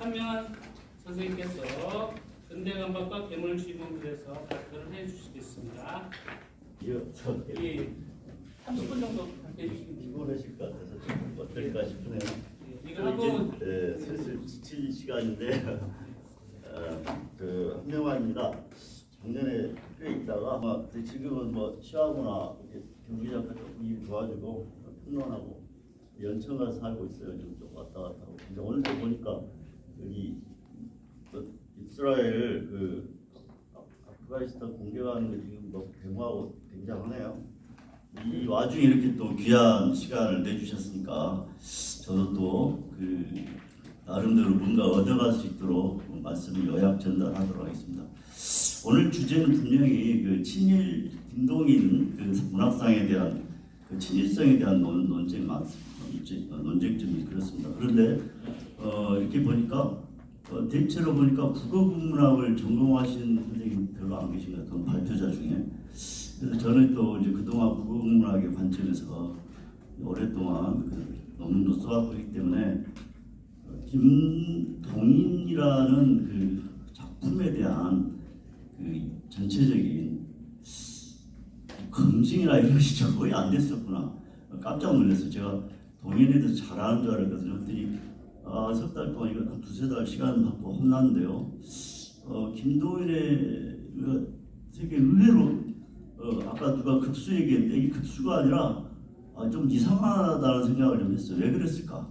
한명한 선생님께서 근대감각과 괴물 주인공들에서 발표를 해주시겠습니다. 이 30분 정도 발표해 주시면 피곤하실 것 같아서 좀 어떨까 싶네요. 이거 하고 슬슬 지칠 시간인데 그 한명환입니다. 작년에 학교에 있다가 아마 지금은 뭐 시하거나 경기장과 조금 일이 좋아지고 평론하고 연천 가서 살고 있어요. 좀 왔다 갔다 하고. 근데 오늘 보니까 여기 이스라엘 그 아프가니스탄 공격하는 거 지금 뭐 데모하고 굉장하네요. 이 와중에 이렇게 또 귀한 시간을 내주셨으니까 저도 또 그 나름대로 뭔가 얻어갈 수 있도록 말씀을 요약 전달하도록 하겠습니다. 오늘 주제는 분명히 그 친일 김동인 그 문학상에 대한 그 친일성에 대한 논쟁 많습니다. 논쟁점이 그렇습니다. 그런데 이렇게 보니까 대체로 보니까 국어국문학을 전공하신 선생님 별로 안 계신 것 같아요. 발표자 중에. 그래서 저는 또 이제 그동안 국어국문학의 관점에서 오랫동안 그 논문도 써왔고 있기 때문에 김동인이라는 그 작품에 대한 그 전체적인 검증이나 이런 것이 거의 안 됐었구나. 깜짝 놀랐어요. 제가 동인에 대해서 잘 아는 줄 알았거든요. 그랬더니 석 달 동안 이거 한 두세 달 시간 받고 혼났는데요. 김동인의 되게 의외로 아까 누가 급수 얘기했는데 이게 급수가 아니라 좀 이상하다는 생각을 좀 했어요. 왜 그랬을까?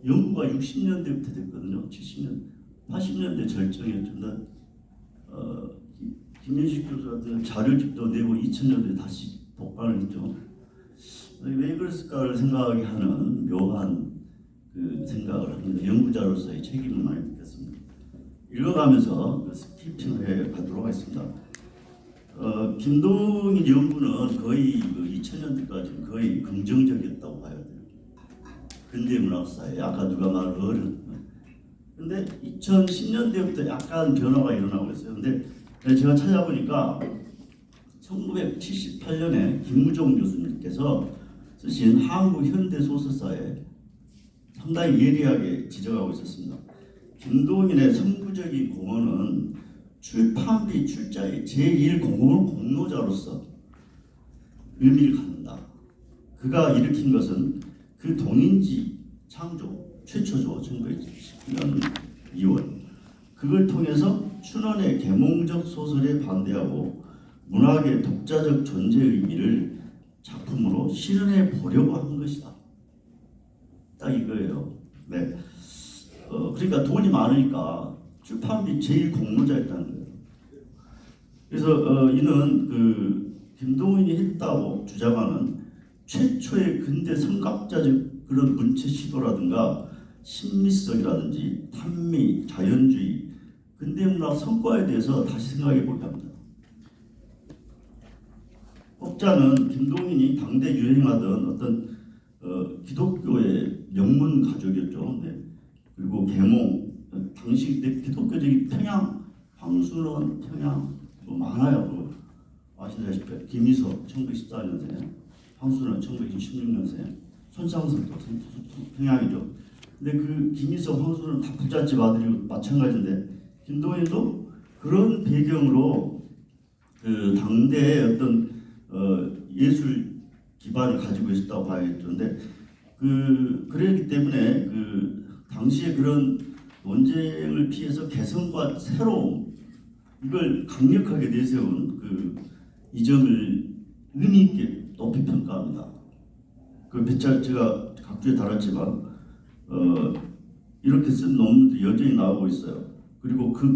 연구가 60년대부터 됐거든요. 70년, 80년대 절정이었지만 김현식 교수 같은 자료집도 내고 2000년대에 다시 복간을 했죠. 왜 그랬을까를 생각하게 하는 묘한 그 생각을 합니다. 연구자로서의 책임을 많이 느꼈습니다. 읽어가면서 스킵핑을 해 가도록 하겠습니다. 김동인 연구는 거의 2000년대까지 거의 긍정적이었다고 봐야 돼요. 근대문학사에 아까 누가 말한 어른. 근데 2010년대부터 약간 변화가 일어나고 있어요. 근데 제가 찾아보니까 1978년에 김무종 교수님께서 쓰신 한국 현대 소설사에 상당히 예리하게 지적하고 있었습니다. 김동인의 선구적인 공헌은 출판비 출자의 제1공헌 공로자로서 의미를 갖는다. 그가 일으킨 것은 그 동인지 창조 최초죠. 1919년 2월. 그걸 통해서 춘원의 계몽적 소설에 반대하고 문학의 독자적 존재 의미를 작품으로 실현해 보려고 한 것이다. 딱 이거예요. 네. 그러니까 돈이 많으니까 출판비 제일 공로자였다는 거예요. 그래서 이는 그 김동인이 했다고 주장하는 최초의 근대 선각자적 그런 문체 시도라든가 신미성이라든지 탄미, 자연주의, 근대문학 성과에 대해서 다시 생각해 볼까 합니다. 혹자는 김동인이 당대 유행하던 어떤 기독교의 명문 가족이었죠. 네. 그리고 계몽, 당시 기독교적인 평양, 황순원, 평양 뭐 많아요. 아시다시피 김희석 1914년생, 황순원 1926년생, 손창섭도 평양이죠. 근데 그 김희석, 황순원 다 부잣집 아들이고 마찬가지인데 김동인도 그런 배경으로 그 당대의 어떤 예술 기반을 가지고 있었다고 봐야겠죠. 근데 그랬기 때문에 그 당시에 그런 논쟁을 피해서 개성과 새로움 이걸 강력하게 내세운 이 점을 의미 있게 높이 평가합니다. 그 배차 제가 각주에 달았지만 이렇게 쓴 논문도 여전히 나오고 있어요. 그리고 그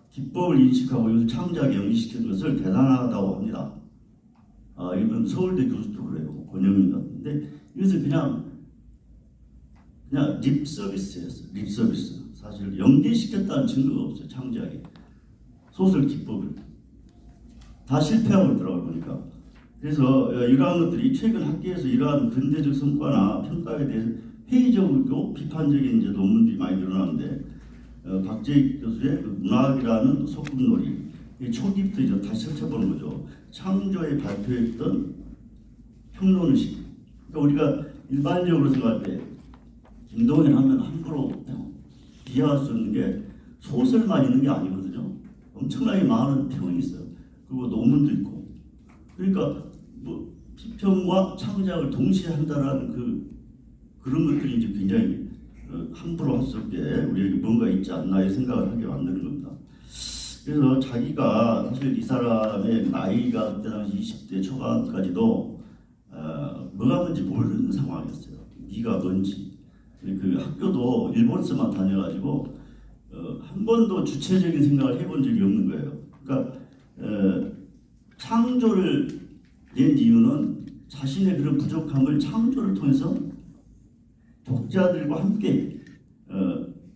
기법을 인식하고 이것을 창작에 연기시킨 것을 대단하다고 합니다. 이건 서울대 교수도 그래요. 권영민 같은데 이것은 그냥 립 서비스였어요. 립 서비스. 사실 연계시켰다는 증거가 없어요. 창작에. 소설 기법을. 다 실패하고 있더라고요. 보니까. 그래서 이러한 것들이 최근 학계에서 이러한 근대적 성과나 평가에 대해서 회의적이고 비판적인 이제 논문들이 많이 늘어나는데 박재익 교수의 문학이라는 소꿉놀이 초기부터 이제 다시 살펴보는 거죠. 창조에 발표했던 평론의식. 그러니까 우리가 일반적으로 생각할 때 김동인 하면 함부로 100% 비하할 수 없는 게 소설만 있는 게 아니거든요. 엄청나게 많은 평이 있어요. 그리고 논문도 있고. 그러니까 뭐 비평과 창작을 동시에 한다라는 그런 것들이 이제 굉장히 함부로 할 수 없게 우리에게 뭔가 있지 않나 이 생각을 하게 만드는 겁니다. 그래서 자기가 사실 이 사람의 나이가 그때 당시 20대 초반까지도 뭐가 뭔지 모르는 상황이었어요. 네가 뭔지. 그 학교도 일본에서만 다녀가지고 한 번도 주체적인 생각을 해본 적이 없는 거예요. 그러니까 창조를 낸 이유는 자신의 그런 부족함을 창조를 통해서 독자들과 함께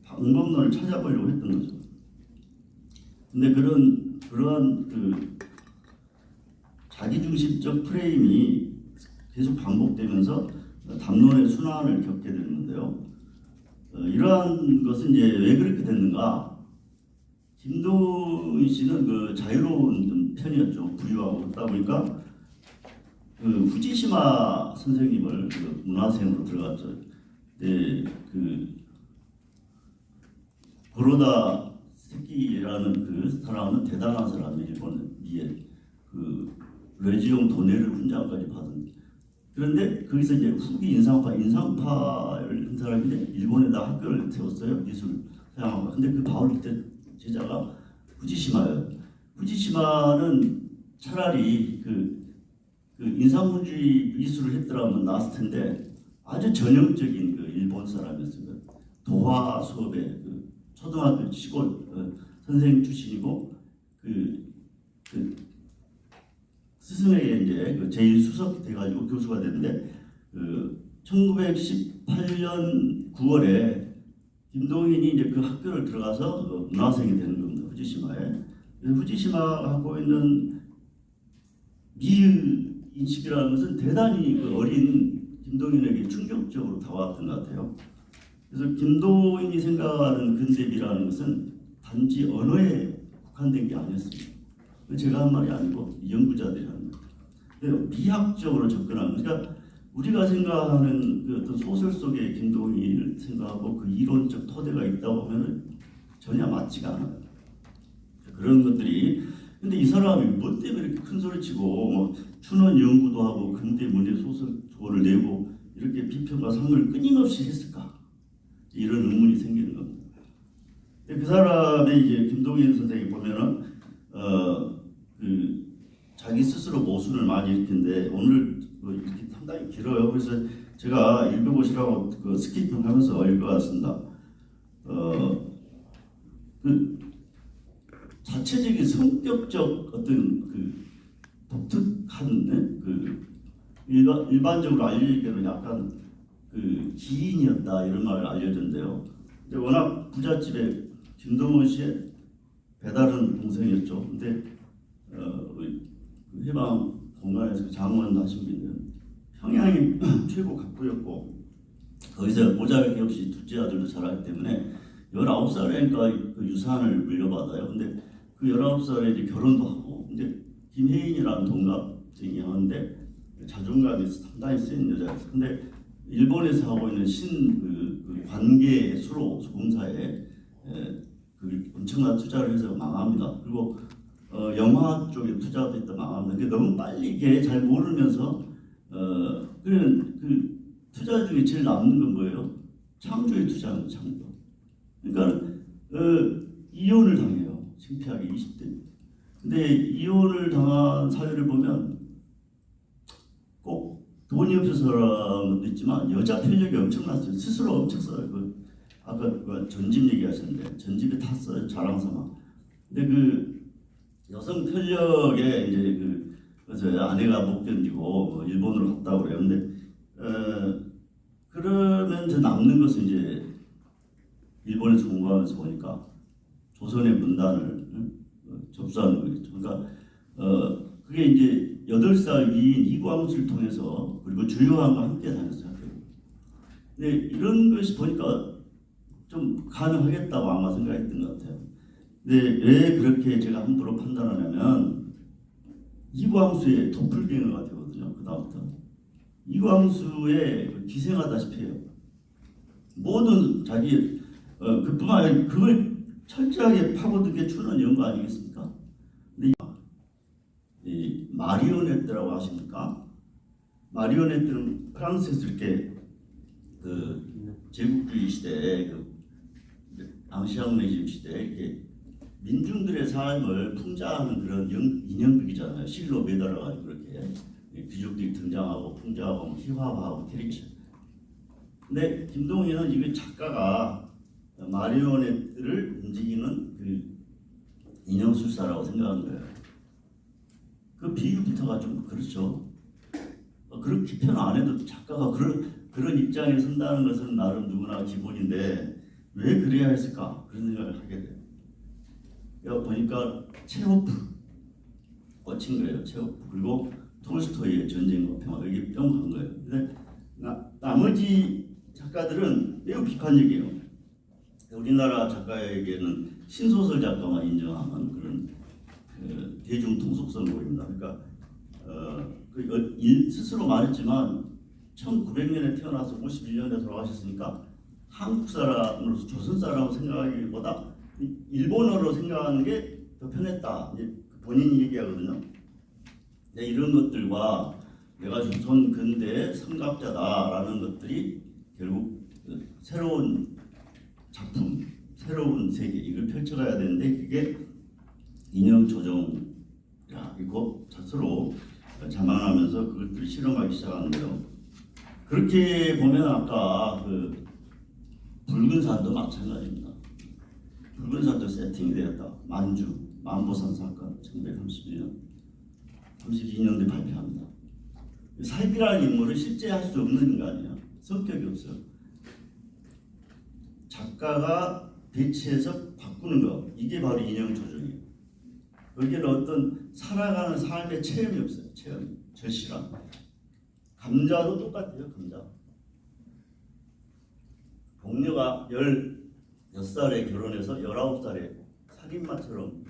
방법론을 찾아보려고 했던 거죠. 근데 그러한 자기중심적 프레임이 계속 반복되면서 담론의 순환을 겪게 되는데요. 이러한 것은 이제 왜 그렇게 됐는가? 김동인 씨는 그 자유로운 편이었죠. 부유하고 그러다 보니까 후지시마 선생님을 문화생으로 들어갔죠. 네, 고로다 세키라는 그 사람은 대단한 사람이에요. 일본의 레지용 도네를 훈장까지 받은. 그런데 거기서 이제 후기 인상파를 한 사람인데 일본에다 학교를 세웠어요. 미술 서양학과. 근데 그 바울 밑에 제자가 후지시마예요. 후지시마는 차라리 그 인상문주의 미술을 했더라면 나았을 텐데 아주 전형적인 일본 사람이었어요. 도화 수업에 초등학교 시골 선생 출신이고 스승에게 이제 제일 수석이 돼가지고 교수가 됐는데 1918년 9월에 김동인이 이제 그 학교를 들어가서 문화생이 되는 겁니다. 후지시마에. 후지시마가 갖고 있는 미의 인식이라는 것은 대단히 어린 김동인에게 충격적으로 다가왔던 것 같아요. 그래서 김동인이 생각하는 근대미라는 것은 단지 언어에 국한된 게 아니었습니다. 제가 한 말이 아니고 연구자들이 하는 거예요. 미학적으로 접근하는, 그러니까 우리가 생각하는 그 어떤 소설 속에 김동인을 생각하고 그 이론적 토대가 있다고 하면 전혀 맞지가 않아요. 그런 것들이. 근데 이 사람이 뭐 때문에 이렇게 큰 소리치고 뭐 춘원 연구도 하고 근대 문예 소설을 내고 이렇게 비평과 상을 끊임없이 했을까? 이런 의문이 생기는 겁니다. 그 사람의 이제 김동인 선생이 보면은 자기 스스로 모순을 많이 일으키는데 오늘 이렇게 상당히 길어요. 그래서 제가 읽어보시라고 스키핑하면서 읽어왔습니다. 자체적인 성격적 어떤 독특한 일반적으로 알려지기로는 약간 기인이었다 이런 말을 알려졌는데요. 근데 워낙 부잣집에 김동원 씨의 배다른 동생이었죠. 근데 해방 공간에서 장원 하신 분은 평양이 최고 갑부였고 거기서 보잘것 없이 둘째 아들도 자랐기 때문에 19살이니까 그 유산을 물려받아요. 근데 그 19살에 이제 결혼도 하고, 근데 김혜인이라는 동갑생이 하는데 자존감이 상당히 센 여자였어요. 근데 일본에서 하고 있는 관계 수로 공사에 엄청난 투자를 해서 망합니다. 그리고 영화 쪽에 투자도 있다 망합니다. 그게 너무 빨리 이게 잘 모르면서 그 투자 중에 제일 남는 건 뭐예요? 창조에 투자하는 창조. 그러니까 이혼을 당해요. 창피하게 20대. 근데 이혼을 당한 사유를 보면 꼭 돈이 없어서라는 것도 있지만 여자 편력이 엄청났어요. 스스로 엄청 써요. 아까 전집 얘기하셨는데 전집에 탔어요. 자랑삼아. 근데 여성 편력에 이제 그래서 아내가 못 견디고 일본으로 갔다고 그래요. 근데 그러면서 남는 것은 이제 일본에서 공부하면서 보니까 조선의 문단을 접수하는 거겠죠. 그러니까 그게 이제 8살 위인 이광수를 통해서 그리고 주요한과 함께 다녔어요. 근데 이런 것이 보니까 좀 가능하겠다고 아마 생각했던 것 같아요. 근데 왜 그렇게 제가 함부로 판단하냐면 이광수의 도플갱어가 되거든요. 그 다음부터 이광수의 기생하다시피 해요. 모든 자기 그뿐만 아니라 그걸 철저하게 파고든 게 추론 이런 거 아니겠습니까? 근데 이 마리오네트라고 아십니까? 마리오네트는 프랑스에서 이렇게 그 제국주의 시대에 그 앙시앙 레짐 시대에 이렇게 민중들의 삶을 풍자하는 그런 인형극이잖아요. 실로 매달아가지고 그렇게 귀족들이 등장하고 풍자하고 희화화하고 캐릭터. 근데 김동희는 이게 작가가 마리오네트를 움직이는 그 인형술사라고 생각하는 거예요. 그 비유부터가 좀 그렇죠. 그렇게 표현 안 해도 작가가 그런 입장에 선다는 것은 나름 누구나 기본인데 왜 그래야 했을까? 그런 생각을 하게 돼요. 보니까 체호프 꽂힌 거예요. 체호프 그리고 톨스토이의 전쟁과 평화 여기 뿅 간 거예요. 근데 나머지 작가들은 매우 비판적이에요. 우리나라 작가에게는 신소설 작가만 인정하는 그런 대중 통속성물입니다. 그러니까 스스로 말했지만 1900년에 태어나서 51년에 돌아가셨으니까 한국 사람으로서 조선 사람으로 생각하기보다 일본어로 생각하는 게 더 편했다. 본인이 얘기하거든요. 이런 것들과 내가 조선 근대 선각자다라는 것들이 결국 새로운 작품, 새로운 세계 이걸 펼쳐가야 되는데 그게 인형 조정 이거 스스로 자만하면서 그것들을 실험하기 시작하는데요. 그렇게 보면 아까 그 붉은 산도 마찬가지입니다. 붉은 산도 세팅이 되었다. 만보산 사건 1931년 32년도에 발표합니다. 살기라는 인물을 실제 할 수 없는 인간이에요. 성격이 없어요. 작가가 배치해서 바꾸는 거 이게 바로 인형 조정이에요. 여기는 어떤 살아가는 삶의 체험이 없어요. 체험, 절실함. 감자도 똑같아요. 감자. 복녀가 16살에 결혼해서 19살에 살인마처럼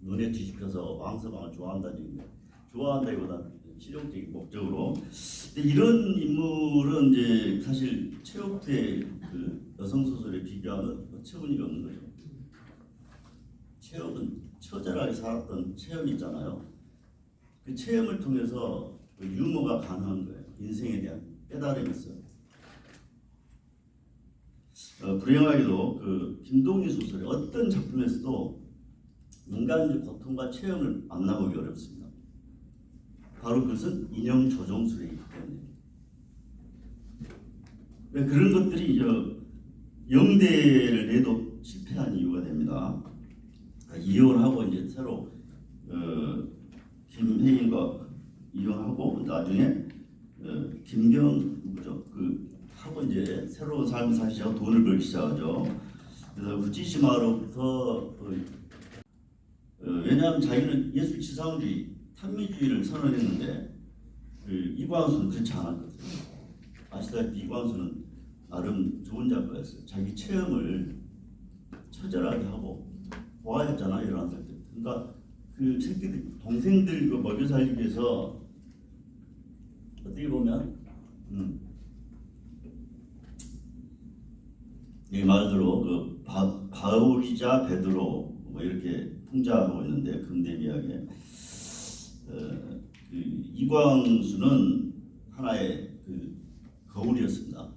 눈에 뒤집혀서 왕서방을 좋아한다는 얘기예요. 좋아한다기보다 실용적인 목적으로. 근데 이런 인물은 이제 사실 체호프의 그 여성 소설에 비교하면 어처구니가 없는 거죠. 체험은 처절하게 살았던 체험이 있잖아요. 그 체험을 통해서 그 유머가 가능한 거예요. 인생에 대한 깨달음이 있어요. 불행하게도 그 김동희 소설의 어떤 작품에서도 인간적 고통과 체험을 만나보기 어렵습니다. 바로 그것은 인형 조종술이기 때문에 그런 것들이 영대를 내도 실패한 이유가 됩니다. 이혼하고 이제 새로 김혜인과 이혼하고 나중에 김경 누구죠? 하고 이제 새로운 삶을 사기 시작하고 돈을 벌기 시작하죠. 그래서 후지시마로부터 왜냐하면 자기는 예술치상주의, 탐미주의를 선언했는데 이광수는 그렇지 않았거든요. 아시다시피 이광수는 나름 좋은 작가였어요. 자기 체험을 처절하게 하고 고아였잖아요. 11살 때. 그러니까 그 새끼들 동생들 먹여 살리기 위해서 어떻게 보면 이 말대로 그 바울이자 베드로 뭐 이렇게 풍자하고 있는데 근대미학에 이광수는 하나의 그 거울이었습니다.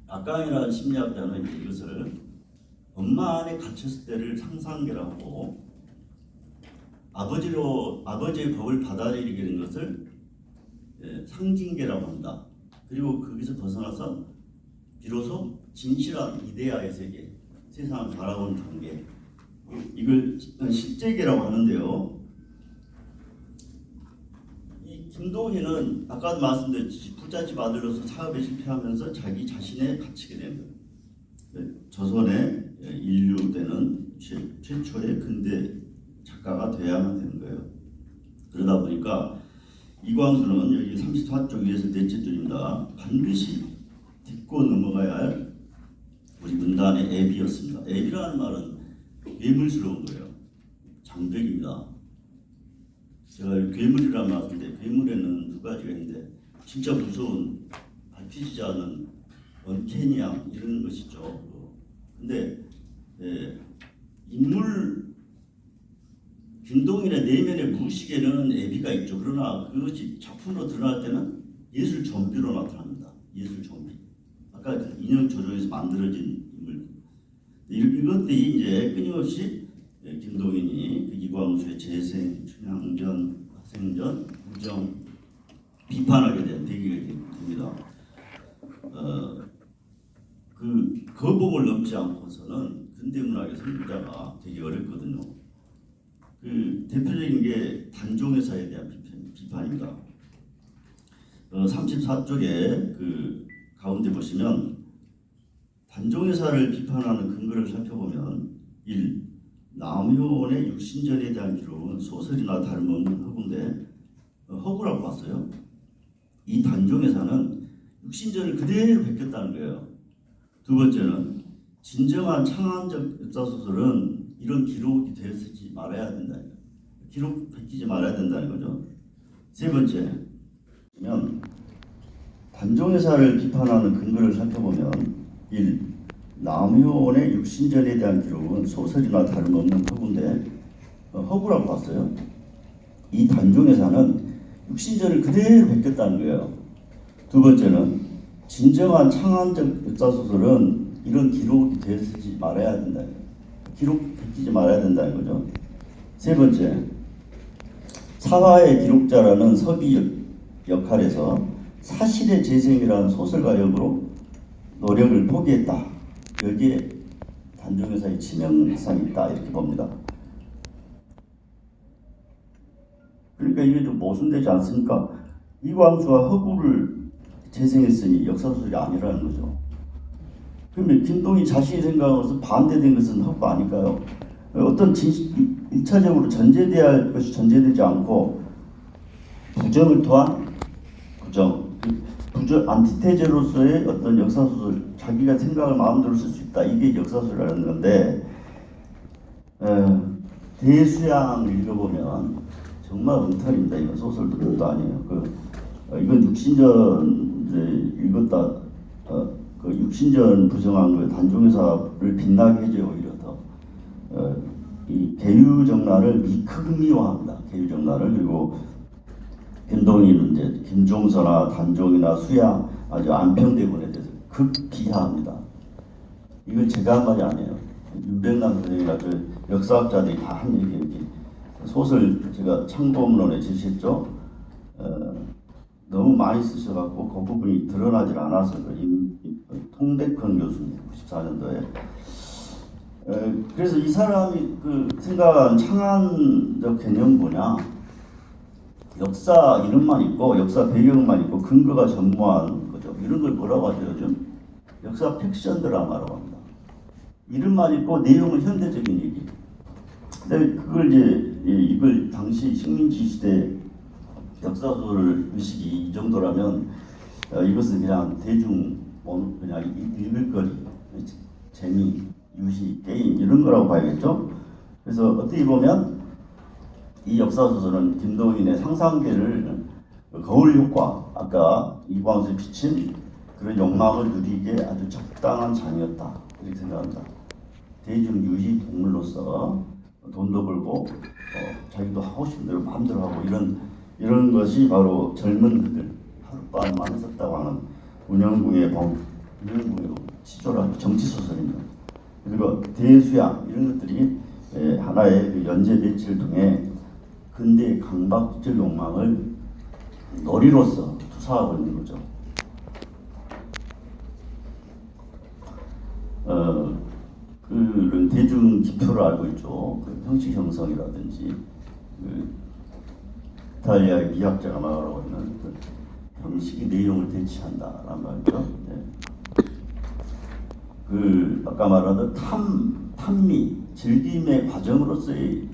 락강이라는 심리학자는 이것을 엄마 안에 갇혔을 때를 상상계라고 아버지의 법을 받아들이게 된 것을 상징계라고 합니다. 그리고 거기서 벗어나서 비로소 진실한 이데아의 세계, 세상을 바라보는 단계, 이걸 실제계라고 하는데요. 이 김동희는 아까도 말씀드렸듯이 부잣집 아들로서 사업에 실패하면서 자기 자신에 갇히게 됩니다. 조선의 인류되는 최초의 근대 작가가 돼야만 되는 거예요. 그러다 보니까 이광수는 여기 34쪽 위에서 넷째 줄입니다. 반드시 딛고 넘어가야 할 우리 문단의 앱이었습니다. 앱이라는 말은 괴물스러운 거예요. 장벽입니다. 제가 괴물이라는 말인데 괴물에는 두 가지가 있는데 진짜 무서운 밟히지 않은 언캐니함 이런 것이죠. 근데 인물 김동인의 내면의 무의식에는 애비가 있죠. 그러나 그것이 작품으로 드러날 때는 예술 좀비로 나타납니다. 예술 좀비. 아까 그 인형 조종에서 만들어진 인물. 이것들이 이제 끊임없이 김동인이 그 이광수의 재생, 춘향전, 화생전, 우정 비판하게 된 계기가 됩니다. 그 거북을 넘지 않고서는 근대문학의 선구자가 되게 어렵거든요. 그 대표적인 게 단종회사에 대한 비판입니다. 34쪽에 그 가운데 보시면 단종회사를 비판하는 근거를 살펴보면 1. 남효원의 육신전에 대한 기록은 소설이나 다름없는 허구인데 허구라고 봤어요. 이 단종회사는 육신전을 그대로 베꼈다는 거예요. 두 번째는 진정한 창안적 역사소설은 이런 기록이 되어서지 말아야 된다. 기록 베끼지 말아야 된다는 거죠. 세 번째, 단종회사를 비판하는 근거를 살펴보면 1. 남효원의 육신전에 대한 기록은 소설이나 다름없는 허구인데 허구라고 봤어요. 이 단종회사는 육신전을 그대로 베꼈다는 거예요. 두 번째는 진정한 창안적 역사소설은 이런 기록이 되어서지 말아야 된다. 기록 베끼지 말아야 된다는 거죠. 세 번째, 사화의 기록자라는 서기 역할에서 사실의 재생이라는 소설가 역으로 노력을 포기했다. 여기에 단종회사의 치명상이 있다 이렇게 봅니다. 그러니까 이게 좀 모순되지 않습니까? 이광수와 허구를 재생했으니 역사소설이 아니라는 거죠. 그러면 김동희 자신이 생각하면서 반대된 것은 허구 아닐까요? 어떤 1차적으로 전제돼야 할 것이 전제되지 않고 부정을 토한 부정 안티테제로서의 어떤 역사소설, 자기가 생각을 마음대로 쓸 수 있다. 이게 역사소설이라는 건데 대수양을 읽어보면 정말 엉터리입니다. 이건 소설도 그것도 아니에요. 이건 육신전 이제 읽었다. 그 육신전 부정한 거 단종회사를 빛나게 해줘요. 오히려 더. 이 계유정란을 극미화합니다. 계유정란을. 그리고 김동인은 이제 김종서나 단종이나 수양 아주 안평대군에 대해서 극비하합니다. 이건 제가 한 말이 아니에요. 윤백남 선생이나 그 역사학자들이 다 한 얘기예요. 소설 제가 참고문헌에 제시했죠. 너무 많이 쓰셔갖고 그 부분이 드러나질 않아서 통백헌 교수님 94년도에 그래서 이 사람이 그 생각한 창안적 개념 뭐냐, 역사 이름만 있고 역사 배경만 있고 근거가 전무한 거죠. 이런 걸 뭐라고 하죠? 요즘 역사 픽션 드라마라고 합니다. 이름만 있고 내용은 현대적인 얘기. 근데 그걸 이걸 당시 식민지 시대 역사소설 의식이 이 정도라면 이것은 그냥 대중 그냥 읽을 거리, 재미, 유희, 게임 이런 거라고 봐야겠죠. 그래서 어떻게 보면 이 역사소설은 김동인의 상상계를 거울 효과, 아까 이광수에 비친 그런 욕망을 누리기에 아주 적당한 장이었다 이렇게 생각합니다. 대중 유희 동물로서 돈도 벌고 자기도 하고 싶은 대로 마음대로 하고 이런 것이 바로 젊은 그들 하룻밤만 썼다고 하는 운영궁의 치졸한 정치소설입니다. 그리고 대수양 이런 것들이 하나의 그 연재 매체를 통해 근대의 강박적 욕망을 놀이로서 투사하고 있는 거죠. 그런 대중 지표를 알고 있죠. 그 형식 형성이라든지 이탈리아의 미학자가 말하고 있는 그 형식이 내용을 대치한다라는 말이죠. 네. 아까 말한 탐미, 즐김의 과정으로서의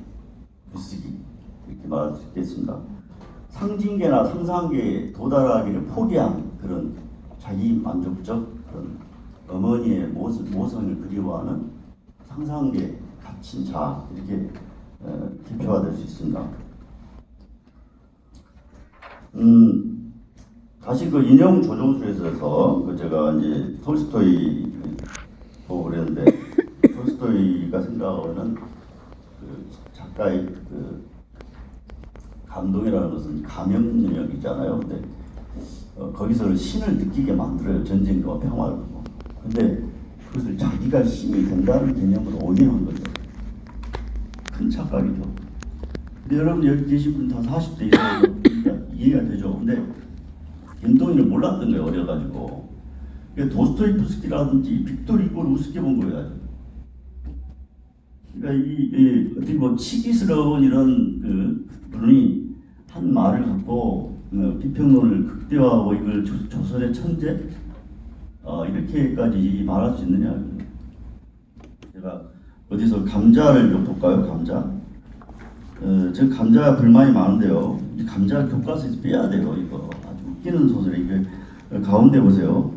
글쓰기 이렇게 말할 수 있겠습니다. 상징계나 상상계에 도달하기를 포기한 그런 자기 만족적 그런 어머니의 모성을 그리워하는 상상계 갇힌 자 이렇게 대표가 될 수 있습니다. 다시 그 인형 조종술에서 그 제가 이제 톨스토이 보고 그랬는데 톨스토이가 생각하는 그 작가의 그 감동이라는 것은 감염력이잖아요. 근데 거기서 신을 느끼게 만들어요. 전쟁과 평화를. 근데 그것을 자기가 신이 된다는 개념으로 오인한 거죠. 큰 착각이죠. 근데 여러분 여기 계신 분 다 40대 이상 이해가 되죠. 근데 김동인을 몰랐던 거예요. 어려가지고. 도스토옙스키라든지 빅토르 이고를 우습게 본 거예요. 그러니까 어떻게 뭐 치기스러운 이런 그 분이 한 말을 갖고 비평론을 극대화하고 이걸 조선의 천재 이렇게까지 말할 수 있느냐. 제가 어디서 감자를 좀 볼까요? 감자. 제가 감자 불만이 많은데요. 이 감자 교과서에서 빼야 돼요. 이거 아주 웃기는 소설이 이게 가운데 보세요.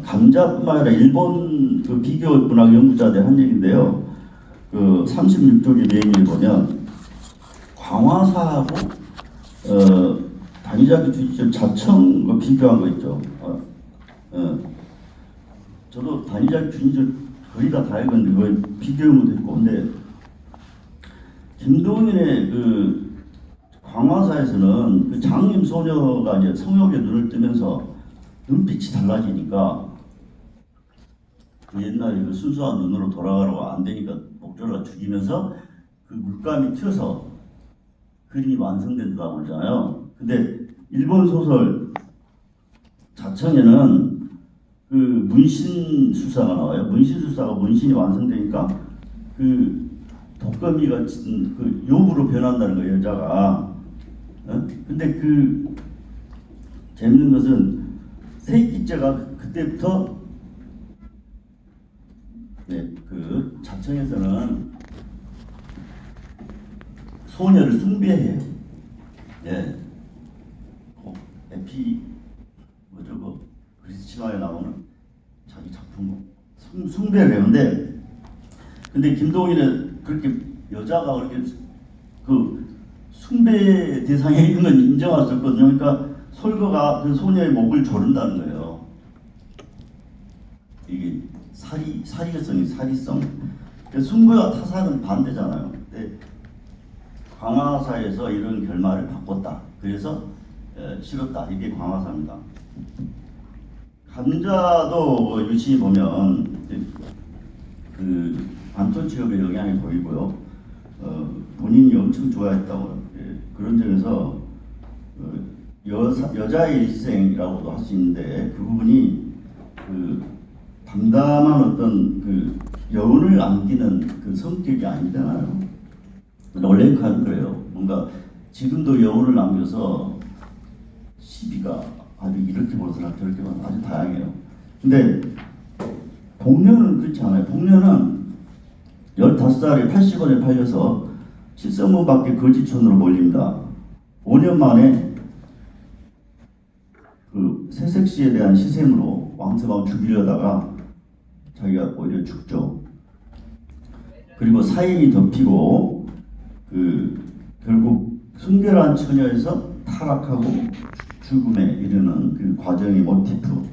감자뿐만 아니라 일본 그 비교 문학 연구자들 한 얘기인데요. 그 36쪽의 메인을 보면 광화사하고 단위자기 주의적 자청 그 비교한 거 있죠. 저도 단위자기 주의적 거의 다 읽었는데 그걸 비교한 것도 있고. 근데 김동인의 그 광화사에서는 그 장님 소녀가 이제 성욕에 눈을 뜨면서 눈빛이 달라지니까 그 옛날에 그 순수한 눈으로 돌아가라고 안 되니까 목졸라 죽이면서 그 물감이 튀어서 그림이 완성된다고 그러잖아요. 근데 일본 소설 자청에는 그 문신 수사가 나와요. 문신 수사가 문신이 완성되니까 그 독거미 같은 그 요부로 변한다는 거예요, 여자가. 근데 그 재밌는 것은 세기자가 그때부터 그 자청에서는 소녀를 숭배해요. 에피 뭐죠, 뭐 그리스 신화에 나오는 자기 작품 숭배를 해는데, 근데 김동인은 그렇게 여자가 그렇게 그 숭배 대상에 있는 건 인정할 수 없거든요. 그러니까 솔거가 그 소녀의 목을 조른다는 거예요. 이게 사리성. 숭배와 타살은 반대잖아요. 근데 광화사에서 이런 결말을 바꿨다. 그래서 싫었다. 이게 광화사입니다. 감자도 유심히 보면 그 반토 취업의 영향이 보이고요. 본인이 엄청 좋아했다고 그런 점에서 여자의 일생이라고도 할 수 있는데 그 부분이 그 담담한 어떤 그 여운을 남기는 그 성격이 아니잖아요. 원래는 그래요. 뭔가 지금도 여운을 남겨서 시비가 아주 이렇게 보거나 저렇게 보거나 아주 다양해요. 근데 복면은 그렇지 않아요. 복면은 15살에 80원에 팔려서 칠성문 밖에 거지촌으로 몰립니다. 5년 만에 그 새색시에 대한 시샘으로 왕서방 죽이려다가 자기가 오히려 죽죠. 그리고 사인이 덮이고 그 결국 순결한 처녀에서 타락하고 죽음에 이르는 그 과정의 모티프.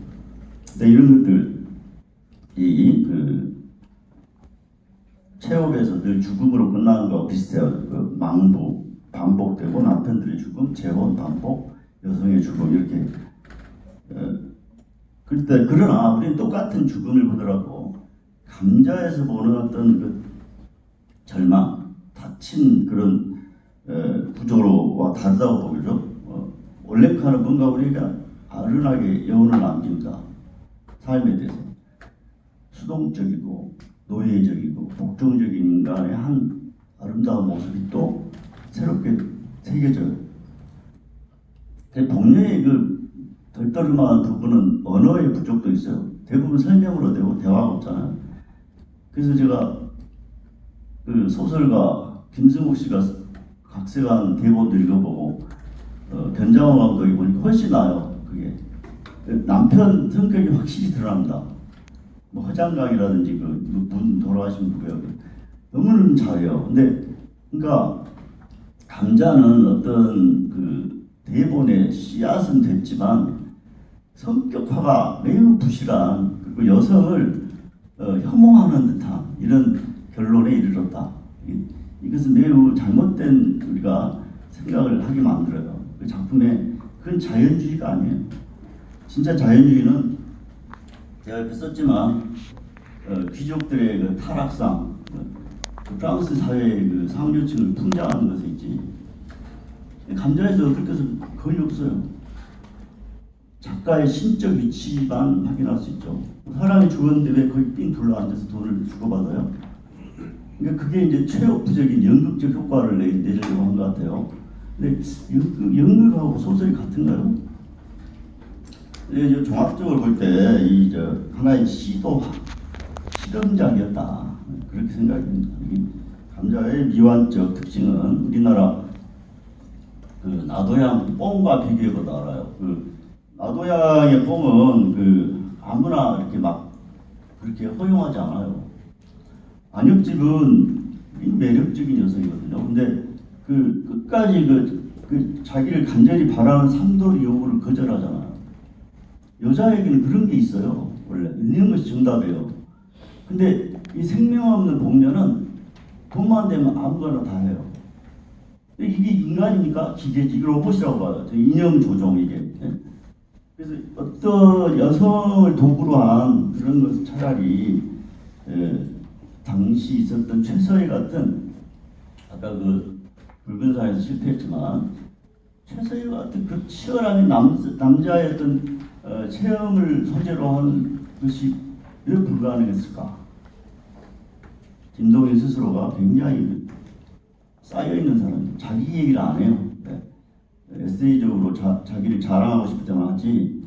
근데 이런 것들이 그 체업에서 늘 죽음으로 끝나는 거와 비슷해요. 그 망부, 반복되고 남편들의 죽음, 재혼, 반복, 여성의 죽음 이렇게. 그러나 우리는 똑같은 죽음을 보더라도 감자에서 보는 어떤 그 절망, 다친 그런 구조로와 다르다고 보죠. 올레카는 뭔가 우리가 아른하게 여운을 남깁니다. 삶에 대해서 수동적이고 노예적이고 복종적인 인간의 한 아름다운 모습이 또 새롭게 새겨져요. 복녀의 그 덜떠름한 부분은 언어의 부족도 있어요. 대부분 설명으로 되고 대화가 없잖아요. 그래서 제가 그 소설가 김승욱 씨가 각색한 대본도 읽어보고 변장호 감독이 보니까 훨씬 나아요. 그게 남편 성격이 확실히 드러납니다. 뭐 허장강이라든지 그 분 돌아가신 누구예요? 너무너무 잘해요. 근데 그러니까 감자는 어떤 그 대본의 씨앗은 됐지만 성격화가 매우 부실한 그리고 여성을 혐오하는 듯한 이런 결론에 이르렀다. 이것은 매우 잘못된 우리가 생각을 하게 만들어요. 그 작품에 그건 자연주의가 아니에요. 진짜 자연주의는 제가 옆에 썼지만 귀족들의 그 타락상, 그 프랑스 사회의 그 상류층을 풍자하는 것에 있지. 감자에서 그렇게 해서 거의 없어요. 작가의 신적 위치만 확인할 수 있죠. 사람이 죽었는데 왜 거기 삥 둘러앉아서 돈을 주고받아요? 그러니까 그게 이제 최역부적인 연극적 효과를 내려고 한 것 같아요. 근데 연극하고 소설이 같은가요? 네, 종합적으로 볼 때 이 하나의 실험작이었다 그렇게 생각이 듭니다. 감자의 미완적 특징은 우리나라 그 나도양 뽕과 비교해보다 알아요. 그 나도양의 뽕은 그 아무나 이렇게 막 그렇게 허용하지 않아요. 안혁집은 매력적인 여성이거든요. 근데 그 끝까지 그 자기를 간절히 바라는 삼도의 요구를 거절하잖아요. 여자에게는 그런 게 있어요. 원래 있는 것이 정답이에요. 근데 이 생명 없는 복녀는 돈만 되면 아무거나 다 해요. 이게 인간입니까? 기계지. 이걸 로봇이라고 봐요. 인형 조종 이게. 그래서 어떤 여성을 도구로 한 그런 것은 차라리 당시 있었던 최서희 같은 아까 그 붉은 사회에서 실패했지만 최서희 같은 그 치열한 남자의 어떤 체험을 소재로 하는 것이 왜 불가능했을까? 김동인 스스로가 굉장히 쌓여있는 사람, 자기 얘기를 안 해요. 네. 에세이적으로 자기를 자랑하고 싶을 때만 하지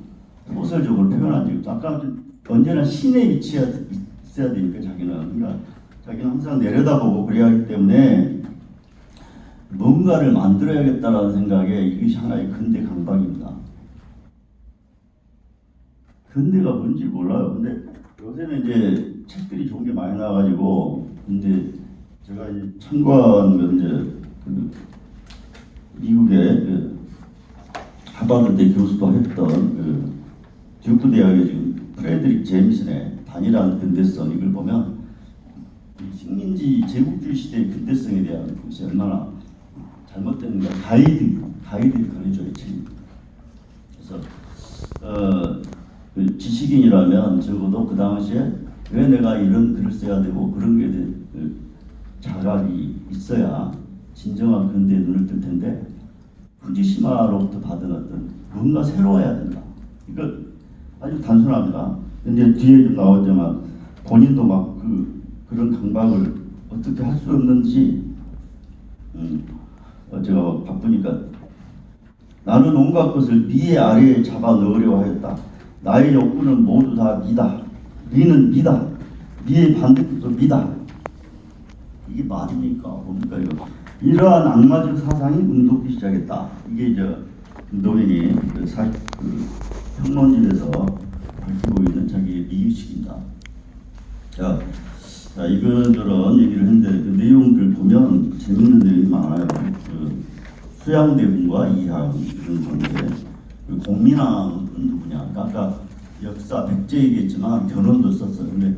소설적으로 표현한 적이 없어. 아까 언제나 신의 위치에 있어야 되니까 그러니까 자기는 항상 내려다보고 그래야 하기 때문에 뭔가를 만들어야겠다라는 생각에 이것이 하나의 근대 강박입니다. 근대가 뭔지 몰라요. 근데 요새는 이제 책들이 좋은 게 많이 나와가지고 근데 제가 이제 참고한 건 이제 그 미국의 그 하버드대 교수도 했던 그 듀크 대학의 지금 프레드릭 제임슨의 단일한 근대성 이걸 보면 식민지 제국주의 시대의 근대성에 대한 것이 얼마나 잘못됐는가 가이드 가르쳐줘요. 그래서 그 지식인이라면 적어도 그 당시에 왜 내가 이런 글을 써야 되고 그런 게 그 자각이 있어야 진정한 근대에 눈을 뜰 텐데 후지시마로부터 받은 어떤 뭔가 새로워야 된다. 이거 아주 단순합니다. 근데 뒤에 좀 나오지만 본인도 막 그런 강박을 어떻게 할 수 없는지 제가 바쁘니까 나는 온갖 것을 미의 아래에 잡아 넣으려고 하였다. 나의 욕구는 모두 다 미다. 미는 미다. 미의 반대급도 미다. 이게 말입니까? 뭡니까 이거? 이러한 악마적 사상이 운동기 시작했다. 이게 김동인이 그 평론집에서 밝히고 있는 자기의 미의식입니다. 자, 이런저런 얘기를 했는데 그 내용들 보면 재밌는 내용이 많아요. 그 수양대군과 이항 이런 건데 그 공민왕은 누구냐? 아까 역사 백제 얘기했지만 변론도 썼어요. 근데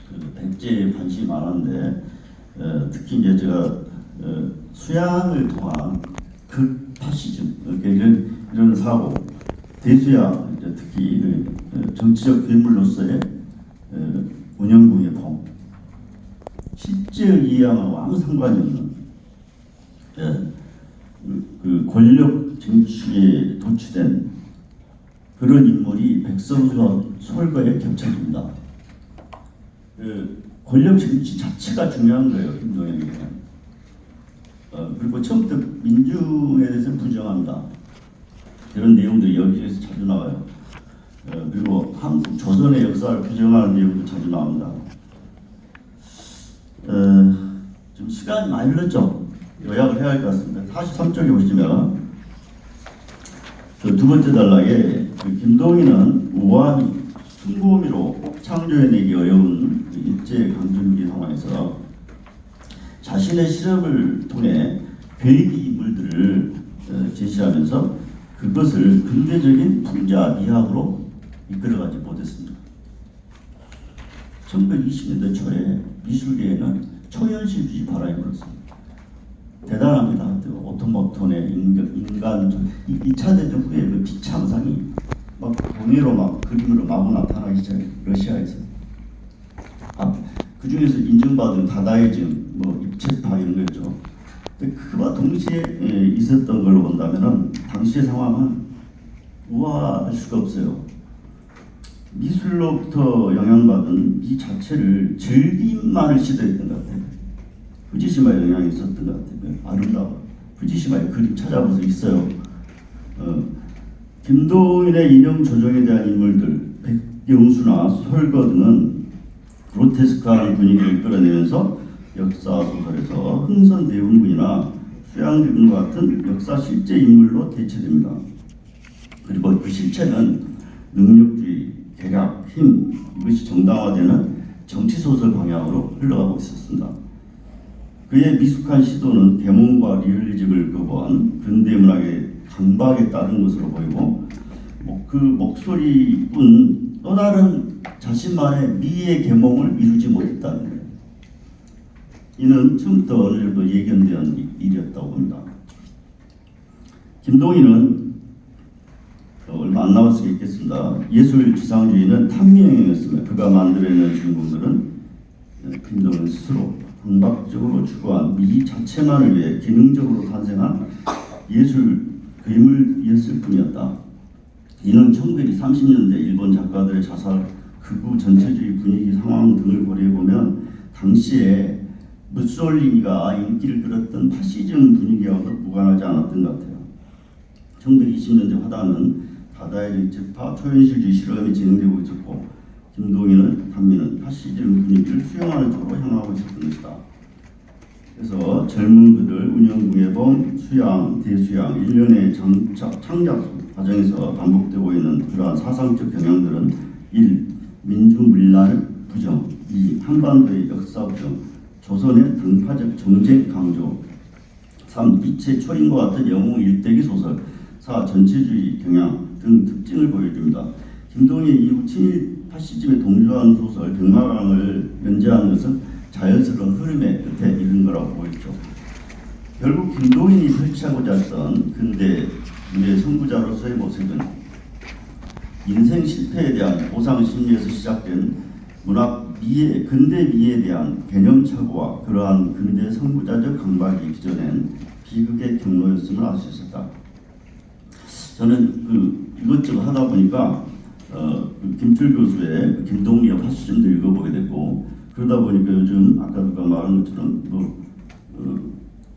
그 백제에 관심이 많았는데 특히 이제 제가 수양을 통한 극파시즘 이런 사고 대수양 특히 정치적 괴물로서의 운영공의 봉 실제 이양하고 아무 상관이 없는 그 권력 정치에 도취된 그런 인물이 백성과 솔과에 겹쳐집니다. 권력 정치 자체가 중요한 거예요. 김동연에게는. 그리고 처음부터 민중에 대해서는 부정합니다. 이런 내용들이 여기에서 자주 나와요. 그리고 한국 조선의 역사를 부정하는 내용도 자주 나옵니다. 좀 시간이 많이 흘렀죠. 요약을 해야 할 것 같습니다. 43쪽에 보시면 두 번째 단락에 김동인은 우아함이 숭고미로 창조해내기 어려운 일제 강점기 상황에서 자신의 실험을 통해 괴기 인물들을 제시하면서 그것을 근대적인 풍자 미학으로 이끌어가지 못했습니다. 1920년대 초에 미술계에는 초현실주의 바람이 불었습니다. 대단합니다. 오토모톤의 인간 2차 대전 후에 그 비참상이 막 동해로 막 그림으로 마구 나타나기 시작해요. 러시아에서. 그 중에서 인정받은 다다이즘, 뭐 입체파 이런 거죠. 근데 그와 동시에 있었던 걸로 본다면은 당시의 상황은 우아할 수가 없어요. 미술로부터 영향받은 이 자체를 즐김만을 시도했던 것 같아요. 후지시마 영향이 있었던 것 같아요. 아름다워. 후지시마의 그림 찾아볼 수 있어요. 김동인의 인형 조정에 대한 인물들, 백경수나 솔거 등은 그로테스크한 분위기를 끌어내면서 역사 소설에서 흥선 대원군이나 수양대군과 같은 역사 실제 인물로 대체됩니다. 그리고 그 실체는 능력주의, 계략, 힘 이것이 정당화되는 정치소설 방향으로 흘러가고 있었습니다. 그의 미숙한 시도는 대몽과 리얼리즘을 거부한 근대문학의 강박에 따른 것으로 보이고 그 목소리뿐 또 다른 자신만의 미의 계몽을 이루지 못했다는 거예요. 이는 처음부터 어느 정도 예견된 일이었다고 봅니다. 김동인은 얼마 안 남았을 수 있겠습니다. 예술 지상주의는 탐미행이었으며 그가 만들어낸 주인공들은 김동인 스스로 강박적으로 추구한 미 자체만을 위해 기능적으로 탄생한 예술 괴물이었을 뿐이었다. 이는 1930년대 일본 작가들의 자살, 극우 전체주의 분위기 상황 등을 고려해보면 당시에 무솔리니가 인기를 끌었던 파시즘 분위기와도 무관하지 않았던 것 같아요. 1920년대 화단은 다다이즘 입체파 초현실주의 실험이 진행되고 있었고 김동인은 단미는 파시즘 분위기를 수용하는 쪽으로 향하고 있었던 것이다. 그래서 젊은 그들, 운영궁예범, 수양, 대수양, 일련의 창작 과정에서 반복되고 있는 그러한 사상적 경향들은 1. 민주문란 부정 2. 한반도의 역사 부정 조선의 등파적 정쟁 강조 3. 이체 초인과 같은 영웅 일대기 소설 4. 전체주의 경향 등 특징을 보여줍니다. 김동인 이후 친일 파시즘에 동조한 소설 백마강을 연재한 것은 자연스러운 흐름의 끝에 이른 거라고 보였죠. 결국 김동인이 설치하고자 했던 근대 문의 선구자로서의 모습은 인생 실패에 대한 보상 심리에서 시작된 문학 미에, 근대 미에 대한 개념 착오와 그러한 근대 선구자적 강박이 빚어낸 비극의 경로였음을 알 수 있었다. 저는 이것저것 하다 보니까 김철 교수의 김동리와 파시즘도 읽어보게 됐고 그러다 보니까 요즘 아까 누가 말한 것처럼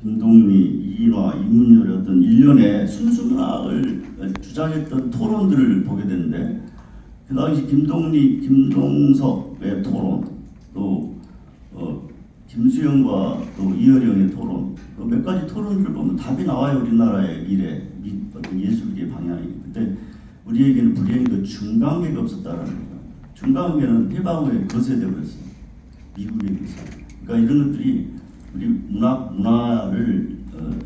김동리, 이인화, 이문열의 어떤 일련의 순수문학을 주장했던 토론들을 보게 되는데 그 당시 김동리, 김동석의 토론 또 김수영과 또 이어령의 토론 몇 가지 토론들을 보면 답이 나와요. 우리나라의 미래 어떤 예술계 방향이. 근데 우리에게는 불행히 그 중간계가 없었다라는 거예요. 중간계는 해방 후에 거세되어 버렸어요. 미국에 비해서. 그러니까 이런 것들이 우리 문화를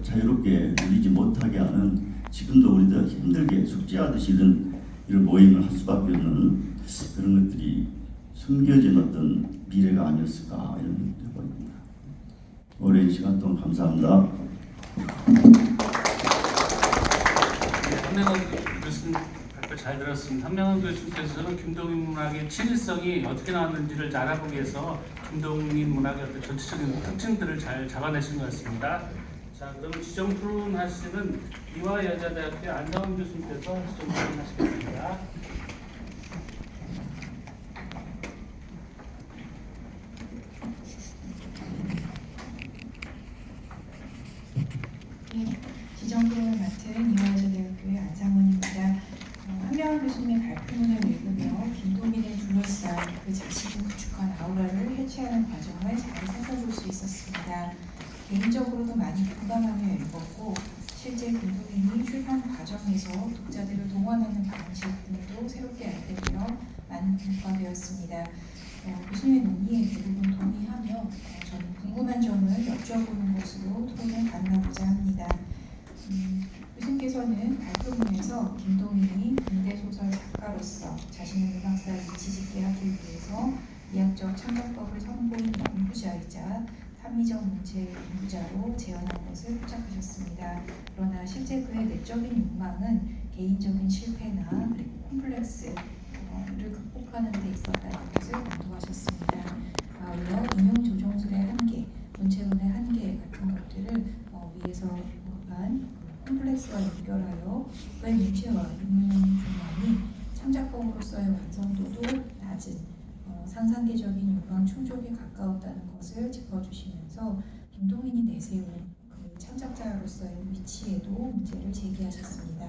자유롭게 누리지 못하게 하는 지금도 우리가 힘들게 숙제하듯이 이런 모임을 할 수밖에 없는 그런 것들이 숨겨진 어떤 미래가 아니었을까 이런 생각을 해봅니다. 오랜 시간 동안 감사합니다. 한명원 교수님 발표 잘 들었습니다. 한명원 교수님께서는 김동인 문학의 친일성이 어떻게 나왔는지를 알아보기 위해서 김동인 문학의 어떤 전체적인 특징들을 잘 잡아내신 것 같습니다. 자, 그럼 지정 토론 하시는 이화여자대학교 안상원 교수님께서 지정 토론 하시겠습니다. 지정 토론을 맡은 이화여자대학교의 안상원입니다. 한명원 교수님의 발표문을 읽으며 김동인을 둘러싼 그 자신을 구축한 아우라를 해체하는 과정을 잘 살펴볼 수 있었습니다. 개인적으로도 많이 공감하며 읽었고 실제 김동인이 출판 과정에서 독자들을 동원하는 방식 등도 새롭게 알게 되어 많은 공감되었습니다. 교수님의 논의에 대부분 동의하며 저는 궁금한 점을 여쭤보는 것으로 토론을 가능하고자 합니다. 교수님께서는 발표문에서 김동인이 근대소설 작가로서 자신의 문학사에 위치짓게 하기 위해서 이학적 창작법을 선보인 연구자이자 합리적 문체의 연구자로 재현한 것을 포착하셨습니다. 그러나 실제 그의 내적인 욕망은 개인적인 실패나 그리고 콤플렉스를 극복하는 데 있었다는 것을 강조하셨습니다. 아울러 인용 조종술의 한계, 문체론의 한계 같은 것들을 위에서 언급한 콤플렉스와 연결하여 그의 문체와 인문 조망이 창작법으로서의 완성도도 낮은 상상계적인 욕망 충족에 가까웠다는 것을 짚어주시면서 김동인이 내세운 그 창작자로서의 위치에도 문제를 제기하셨습니다.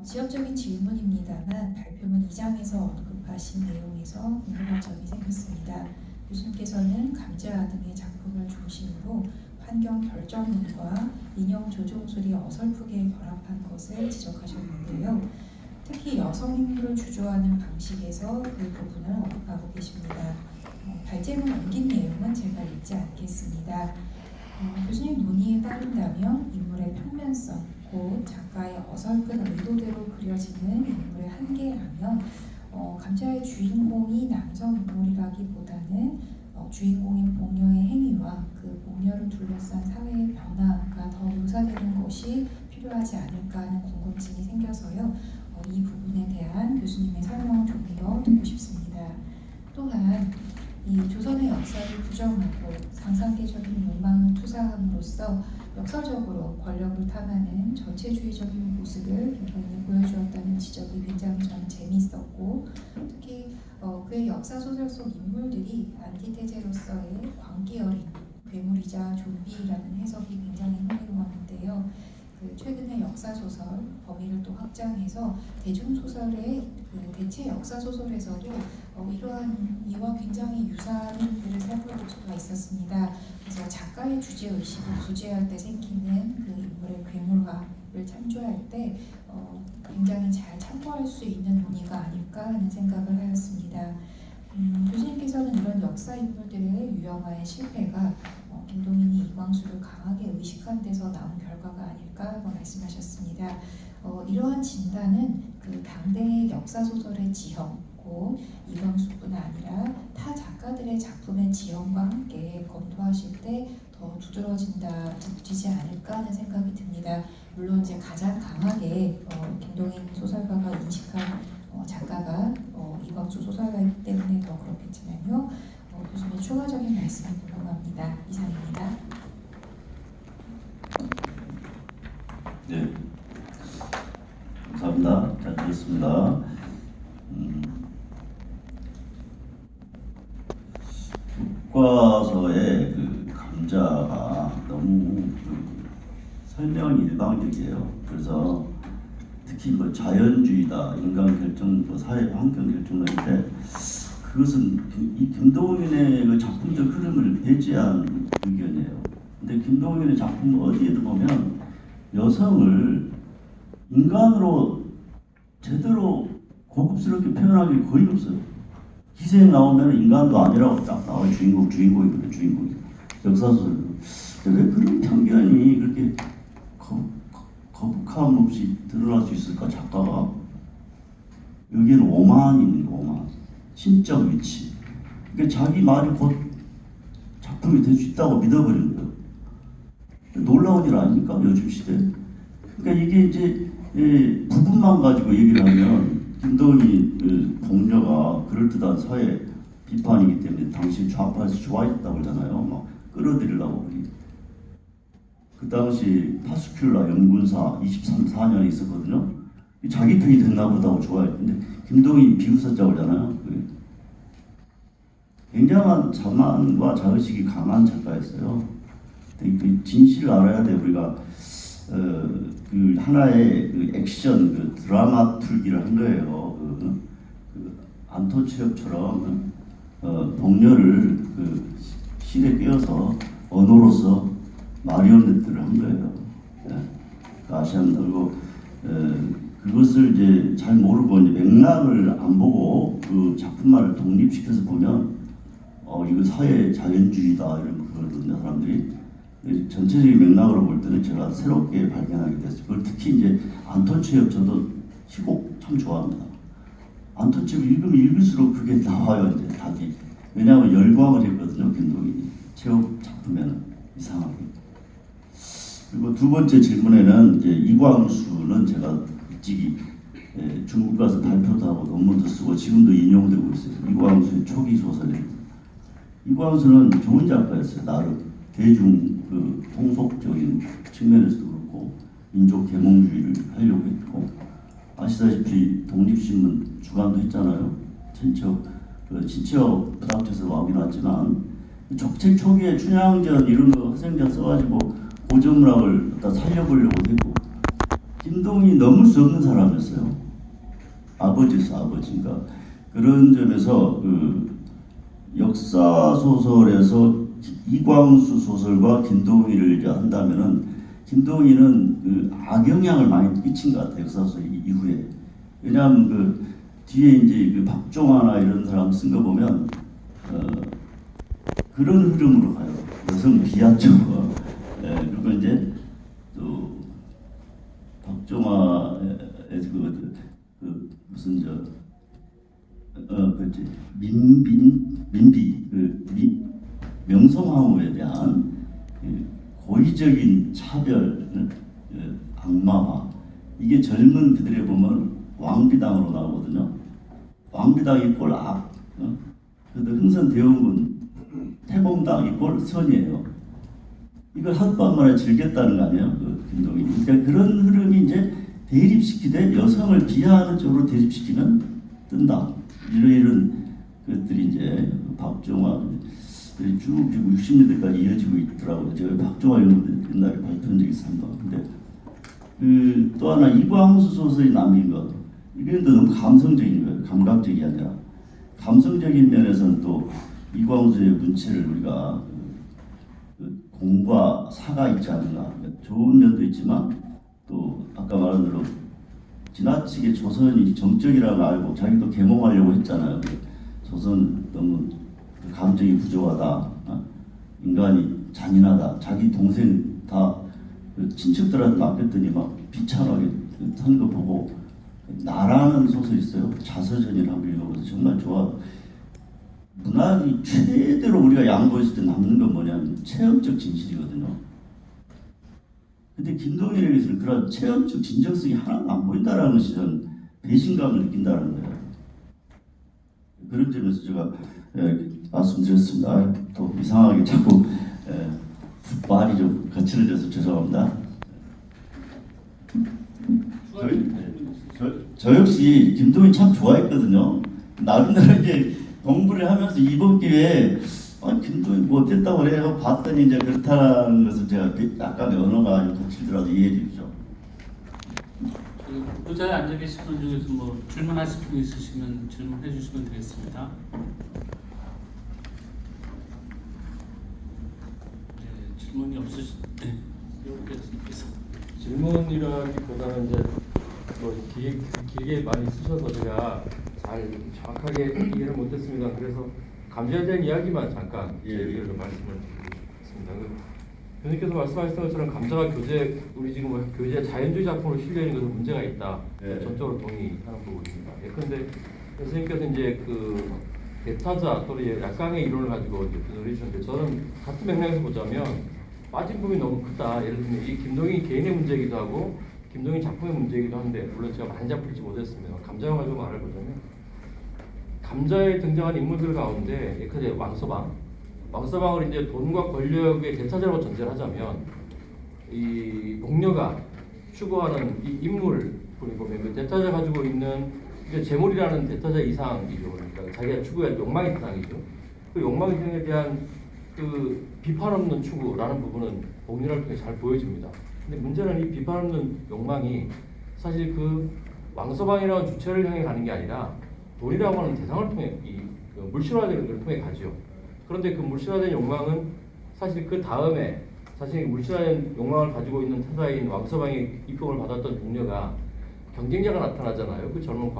지역적인 질문입니다만 발표문 2장에서 언급하신 내용에서 궁금한 점이 생겼습니다. 교수님께서는 감자 등의 작품을 중심으로 환경 결정문과 인형 조종술이 어설프게 결합한 것을 지적하셨는데요. 특히 여성 인물을 주조하는 방식에서 그 부분을 언급하고 계십니다. 발제문 옮긴 내용은 제가 읽지 않겠습니다. 교수님 논의에 따른다면 인물의 평면성, 곧 작가의 어설픈 의도대로 그려지는 인물의 한계라면 감자의 주인공이 남성 인물이라기보다는 주인공인 복녀의 행위와 그 복녀를 둘러싼 사회의 변화가 더 묘사되는 것이 필요하지 않을까 하는 궁금증이 생겨서요. 이 부분에 대한 교수님의 설명을 좀 더 듣고 싶습니다. 또한 이 조선의 역사를 부정하고 상상계적인 욕망을 투사함으로써 역사적으로 권력을 탐하는 전체주의적인 모습을 김동인이 보여주었다는 지적이 굉장히 저는 재미있었고, 특히 그의 역사소설 속 인물들이 안티테제로서의 광기 어린 괴물이자 좀비라는 해석이 굉장히 흥미로웠는데요. 최근에 역사소설 범위를 또 확장해서 대중소설의 대체 역사소설에서도 이러한 이와 굉장히 유사한 일들을 살펴볼 수가 있었습니다. 그래서 작가의 주제의식을 부재할 때 생기는 그 인물의 괴물화를 참조할 때 굉장히 잘 참고할 수 있는 논의가 아닐까 하는 생각을 하였습니다. 교수님께서는 이런 역사 인물들의 유형화의 실패가 김동인이 이광수를 강하게 의식한 데서 나온 결과가 아닐까 말씀하셨습니다. 이러한 진단은 그 당대의 역사소설의 지형, 곧 이광수뿐 아니라 타 작가들의 작품의 지형과 함께 검토하실 때 더 두드러지지 않을까 하는 생각이 듭니다. 물론 이제 가장 강하게 김동인 소설가가 인식한 작가가 이광수 소설가이기 때문에 더 그렇겠지만요. 교수님 추가적인 말씀을 궁금합니다. 이상입니다. 네, 감사합니다. 잘 들었습니다. 교과서의 그 감자가 너무 설명이 일방적이에요. 그래서 특히 뭐 자연주의다, 인간 결정, 뭐 사회 환경 결정론인데 그것은 이 김동인의 그 작품적 흐름을 배제한 의견이에요. 근데 김동인의 작품 어디에도 보면 여성을 인간으로 제대로 고급스럽게 표현하기 거의 없어요. 기생에 나오면 인간도 아니라고 딱 나와요. 주인공이거든요. 주인공이. 역사소설. 왜 그런 편견이 그렇게 거북함 없이 드러날 수 있을까, 작가가? 여기는 오만입니다. 오만. 신적 위치. 그러니까 자기 말이 곧 작품이 될 수 있다고 믿어버린 거예요. 놀라운 일 아닙니까? 요즘 시대. 그러니까 이게 이제 부분만 가지고 얘기를 하면 김동인 그 복녀가 그럴듯한 사회 비판이기 때문에 당시 좌파에서 좋아했다고 그러잖아요. 막 끌어들이려고. 그 당시 파스큘라 연군사 4년에 있었거든요. 자기 편이 됐나 보다고 좋아했는데 김동인 비웃었다고 그러잖아요. 굉장한 자만과 자의식이 강한 작가였어요. 그 진실을 알아야 돼. 우리가 그 하나의 그 액션, 그 드라마 풀기를 한 거예요. 그 안토체롭처럼 복녀를 그 실에 꿰어서 언어로서 마리오네트를 한 거예요. 아시안 그리고 그것을 이제 잘 모르고 이제 맥락을 안 보고 그 작품만을 독립시켜서 보면 이거 사회 자연주의다 이런 그러거든요, 사람들이. 전체적인 맥락으로 볼 때는 제가 새롭게 발견하게 됐어요. 그걸 특히 이제 안톤 체협 저도 희곡 참 좋아합니다. 안톤 체협 읽으면 읽을수록 그게 나와요. 이제 답이. 왜냐하면 열광을 했거든요. 김동인이 체협 작품에는 이상하게. 그리고 두 번째 질문에는 이제 이광수는 제가 일찍이 중국 가서 발표도 하고 논문도 쓰고 지금도 인용되고 있어요. 이광수의 초기 소설입니다. 이광수는 좋은 작가였어요. 나름 대중 그 통속적인 측면에서도 그렇고 민족 계몽주의를 하려고 했고 아시다시피 독립신문 주간도 했잖아요. 친척 부닥쳐서 나오긴 왔지만 책 초기에 춘향전 이런 거 화생자 써가지고 고전문학을 갖다 살려보려고 했고 김동인이 넘을 수 없는 사람이었어요. 아버지였어, 아버지인가. 그런 점에서 그 역사 소설에서 이광수 소설과 김동인을 이제 한다면은 김동인은 그 악영향을 많이 끼친 것 같아요. 역사 소설 이후에. 왜냐하면 그 뒤에 이제 그 박종화나 이런 사람 쓴 거 보면 그런 흐름으로 가요. 여성 비하 쪽과 그리고 이제 또 박종화의 그 무슨 그지 민비 명성황후에 대한 고의적인 차별, 악마화 이게 젊은 그들에 보면 왕비당으로 나오거든요. 왕비당 이꼴 악, 그런데 흥선대원군 태공당 이꼴 선이에요. 이걸 하룻밤 만에 즐겼다는 거 아니에요, 그 김동인이. 그러니까 그런 흐름이 이제 대립시키되 여성을 비하하는 쪽으로 대립시키면 뜬다. 이런 것들이 이제 박종화 쭉 60년대까지 이어지고 있더라고요. 제가 박종화 연구대 옛날에 발표한 적이 있습니다. 근데 또 하나 이광수 소설이 남긴 것, 이건 너무 감성적인 거예요. 감각적이 아니라 감성적인 면에서는 또 이광수의 문체를 우리가 공과 사가 있지 않는가. 좋은 면도 있지만 또 아까 말한 대로 지나치게 조선이 정적이라고 알고 자기도 계몽하려고 했잖아요. 조선 너무 감정이 부족하다, 인간이 잔인하다. 자기 동생 다 친척들한테 맡겼더니 막 비참하게 하는 거 보고 나라는 소설 있어요. 자서전이라고 읽어보세요. 정말 좋아. 문학이 최대로 우리가 양보했을 때 남는 건 뭐냐면 체험적 진실이거든요. 근데 김동인에게서는 그런 체험적 진정성이 하나도 안 보인다라는 것이 저는 배신감을 느낀다는 거예요. 그런 점에서 제가 말씀드렸습니다. 또 이상하게 자꾸 말이 좀 거칠어져서 죄송합니다. 저 역시 김동인 참 좋아했거든요. 나름대로 이제 공부를 하면서 이번 기회에 김동인 뭐 어땠다고 그래요? 봤더니 이제 그렇다는 것을 제가 약간의 언어가 좀 거칠더라도 이해해 주십시오. 의자에 앉아 계신 분 중에서 뭐 질문하실 분 있으시면 질문해 주시면 되겠습니다. 네, 질문이 없으신데 여기께서 질문이라기보다는 이제 뭐 길게 많이 쓰셔서 제가 잘 정확하게 이해를 못했습니다. 그래서 감자에 대한 이야기만 잠깐 얘기를 좀 말씀을 드리겠습니다. 교수님께서 말씀하셨던 것처럼 감자가 우리 지금 교재 자연주의 작품으로 실려 있는 것은 문제가 있다. 네. 전적으로 동의하는 부분입니다. 그런데 교수님께서 이제 그 대타자 또는 약강의 이론을 가지고 교수를 해주셨는데 저는 같은 맥락에서 보자면 빠진 부분이 너무 크다. 예를 들면 이 김동인 개인의 문제이기도 하고 김동인 작품의 문제이기도 한데 물론 제가 많이 잡히지 못했습니다. 감자와 가지고 말을 보자면 감자에 등장한 인물들 가운데 예컨대 왕서방을 이제 돈과 권력의 대타자라고 전제를 하자면 이 복녀가 추구하는 이 인물을 보면 그 대타자 가지고 있는 이제 재물이라는 대타자 이상이죠. 그러니까 자기가 추구할 욕망의 이상이죠. 그 욕망의 이상에 대한 그 비판 없는 추구라는 부분은 복녀를 통해 잘 보여집니다. 근데 문제는 이 비판 없는 욕망이 사실 그 왕서방이라는 주체를 향해 가는 게 아니라 돈이라고 하는 대상을 통해 그 물질화되는 걸 통해 가죠. 그런데 그 물질화된 욕망은 사실 그 다음에 자신이 물질화된 욕망을 가지고 있는 타자인 왕서방의 입봉을 받았던 복녀가 경쟁자가 나타나잖아요. 그 젊은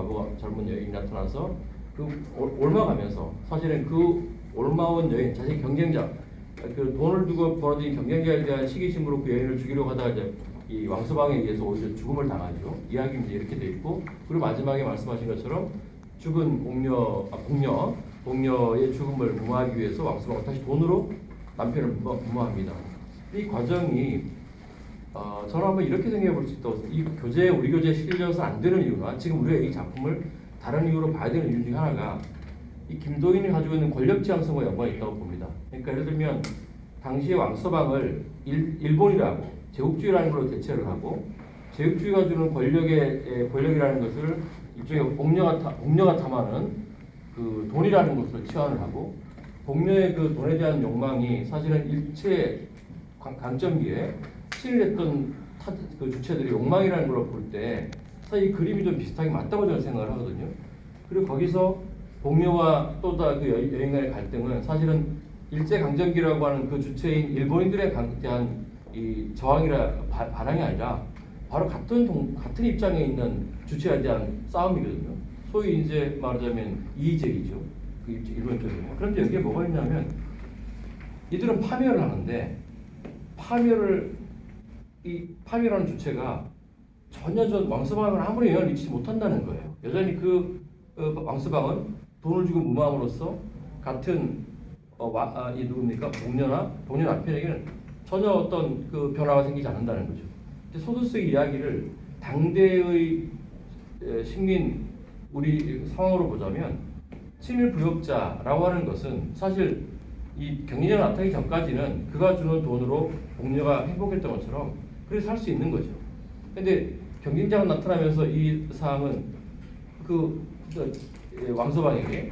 여인이 나타나서 그 옮아가면서 사실은 그 옮아온 여인, 자신의 경쟁자, 그 돈을 두고 벌어진 경쟁자에 대한 시기심으로 그 여인을 죽이려고 하다가 이제 이 왕서방에 의해서 오히려 죽음을 당하죠. 이야기는 이제 이렇게 돼 있고, 그리고 마지막에 말씀하신 것처럼 죽은 복녀의 죽음을 무마하기 위해서 왕서방은 다시 돈으로 남편을 무마합니다. 이 과정이 저는 한번 이렇게 생각해 볼 수 있다고. 이 교재에 우리 교재에 실려서 안 되는 이유가, 지금 우리가 이 작품을 다른 이유로 봐야 되는 이유 중에 하나가 이 김도인이 가지고 있는 권력 지향성과 연관이 있다고 봅니다. 그러니까 예를 들면 당시에 왕서방을 일본이라고 제국주의라는 걸로 대체를 하고, 제국주의가 주는 권력이라는 것을 일종의 복녀가 탐하는 그 돈이라는 것으로 치환을 하고, 복녀의 그 돈에 대한 욕망이 사실은 일체 강점기에 친일했던 그 주체들의 욕망이라는 걸 볼 때 사실 이 그림이 좀 비슷하게 맞다고 저는 생각을 하거든요. 그리고 거기서 복녀와 또다 그 여인 간의 갈등은 사실은 일제 강점기라고 하는 그 주체인 일본인들에 대한 이 저항이라 반항이 아니라 바로 같은 입장에 있는 주체에 대한 싸움이거든요. 소위 이제 말하자면 이의제기죠. 그 일본 쪽에. 그런데 여기에 뭐가 있냐면 이들은 파멸을 하는데 파멸하는 주체가 전혀 왕서방을 아무리 영향을 미치지 못한다는 거예요. 여전히 왕서방은 돈을 주고 무마함으로써 같은 이 누굽니까? 복녀 남편에게는 전혀 어떤 그 변화가 생기지 않는다는 거죠. 소두스의 이야기를 당대의 식민 우리 상황으로 보자면 친일 부역자라고 하는 것은 사실 이 경리자가 나타나기 전까지는 그가 주는 돈으로 복녀가 행복했던 것처럼 그렇게 살 수 있는 거죠. 근데 경쟁자가 나타나면서 이 사항은 왕서방에게,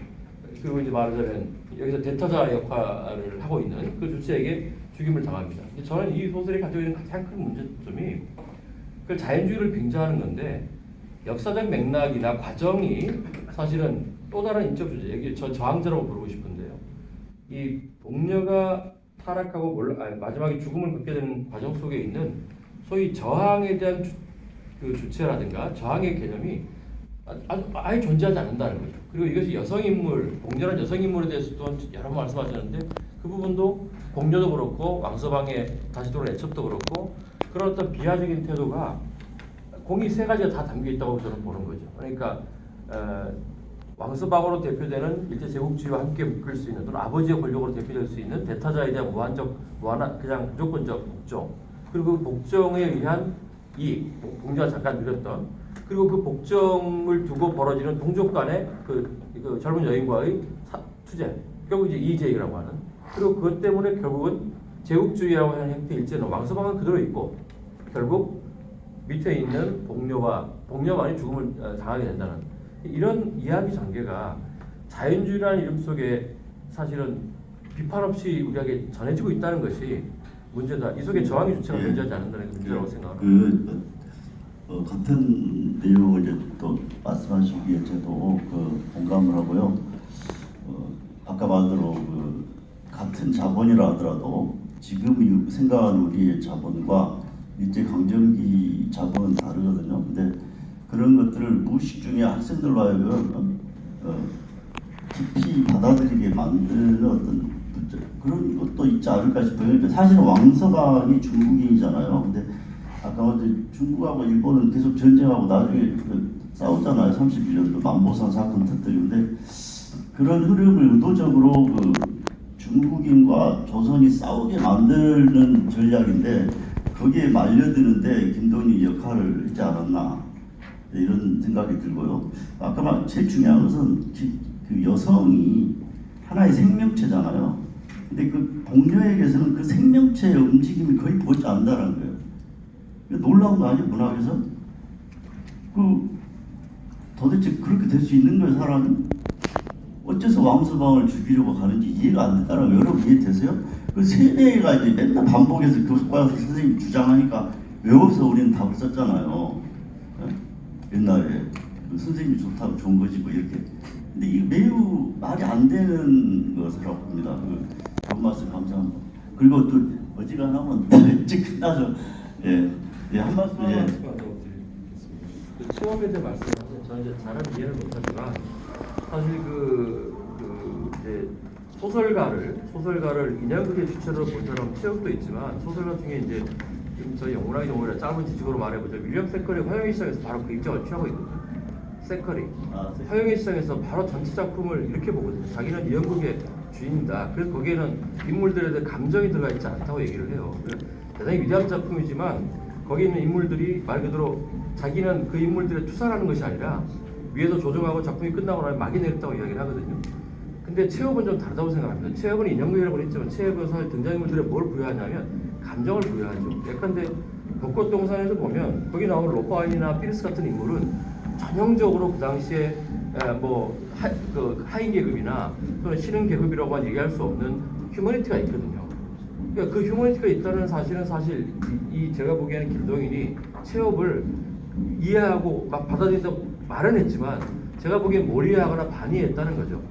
그리고 이제 말하자면 여기서 대타자 역할을 하고 있는 그 주체에게 죽임을 당합니다. 저는 이 소설이 가지고 있는 가장 큰 문제점이 그 자연주의를 빙자하는 건데, 역사적 맥락이나 과정이 사실은 또 다른 인적 주제, 여기 저항자라고 부르고 싶은데요. 이 복녀가 타락하고 마지막에 죽음을 겪게 되는 과정 속에 있는 소위 저항에 대한 그 주체라든가 저항의 개념이 아예 존재하지 않는다는 거죠. 그리고 이것이 여성인물, 복녀라는 여성인물에 대해서 또 여러 번 말씀하셨는데 그 부분도 복녀도 그렇고 왕서방의 다시 돌아온 애첩도 그렇고 그런 어떤 비하적인 태도가 공이 세 가지가 다 담겨 있다고 저는 보는 거죠. 그러니까 왕서방으로 대표되는 일제 제국주의와 함께 묶일 수 있는, 또는 아버지의 권력으로 대표될 수 있는 대타자에 대한 그냥 무조건적 복종, 그리고 그 복종에 의한 이익, 봉주가 잠깐 누렸던, 그리고 그 복종을 두고 벌어지는 동족 간의 그 젊은 여인과의 투쟁, 결국 이제 이의제기라고 하는, 그리고 그것 때문에 결국은 제국주의라고 하는 형태 일제는 왕서방은 그대로 있고 결국 밑에 있는 복녀만이 죽음을 당하게 된다는 이런 이야기 전개가 자연주의라는 이름 속에 사실은 비판 없이 우리에게 전해지고 있다는 것이 문제다. 이 속에 저항의 주체가 존재하지 않는다는 게 문제라고 생각합니다. 같은 내용을 이제 또 말씀하시기에 저도 공감을 하고요. 아까 말대로 같은 자본이라 하더라도 지금 생각하는 우리의 자본과 일제 강점기 자본은 다르거든요. 근데 그런 것들을 무의식 중에 학생들로 하여금 깊이 받아들이게 만드는 어떤 그런 것도 있지 않을까 싶어요. 사실은 왕서방이 중국인이잖아요. 근데 아까 먼저 중국하고 일본은 계속 전쟁하고 나중에 싸웠잖아요. 31년도 만보산 사건 터뜨리는데 그런 흐름을 의도적으로 중국인과 조선이 싸우게 만드는 전략인데 거기에 말려드는데 김동인이 역할을 했지 않았나 이런 생각이 들고요. 아까 제일 중요한 것은 그 여성이 하나의 생명체잖아요. 근데 그 복녀에게서는 그 생명체의 움직임이 거의 보이지 않는다는 거예요. 놀라운 거 아니에요, 문학에서? 도대체 그렇게 될 수 있는 거예요, 사람이? 어째서 왕서방을 죽이려고 가는지 이해가 안 된다는 거 여러분 이해되세요? 그 세대가 이제 맨날 반복해서 교습과에서 선생님이 주장하니까 왜 없어 우리는 답을 썼잖아요. 옛날에 선생님이 좋다고 좋은 것이고 뭐 이렇게. 근데 이게 매우 말이 안 되는 것이라고 봅니다. 좋은 말씀 감사합니다. 그리고 또 어지간하면 일찍 끝나서 한 말씀 더 드리겠습니다. 그 체험에 대해 말씀하신 저는 이제 잘은 이해를 못하지만 사실 이제 소설가를 인형극의 주체로 본 사람 체육도 있지만 소설가 중에 이제 지금 저희 영문학의 용어로 짧은 지식으로 말해보자 윌리엄 세커리 화영의 시장에서 바로 그 입장을 취하고 있거든요. 세커리 화영의 시장에서 바로 전체 작품을 이렇게 보거든요. 자기는 이 연극의 주인이다. 그래서 거기에는 인물들에 대해 감정이 들어가 있지 않다고 얘기를 해요. 대단히 위대한 작품이지만 거기 있는 인물들이 말 그대로 자기는 그 인물들에 투사하는 것이 아니라 위에서 조정하고 작품이 끝나고 나면 막이 내렸다고 이야기를 하거든요. 근데 체협은 좀 다르다고 생각합니다. 체협은 인형극이라고 했지만 체협은 사실 등장인물들에 뭘 부여하냐면 감정을 부여하죠. 예컨대 벚꽃동산에서 보면 거기 나오는 로파인이나 피르스 같은 인물은 전형적으로 그 당시에 그 하인 계급이나 또는 신흥 계급이라고 얘기할 수 없는 휴머니티가 있거든요. 그러니까 그 휴머니티가 있다는 사실은 사실 이 제가 보기에는 김동인이 체협을 이해하고 막 받아들인다고 말은 했지만 제가 보기엔 몰이해하거나 반이했다는 거죠.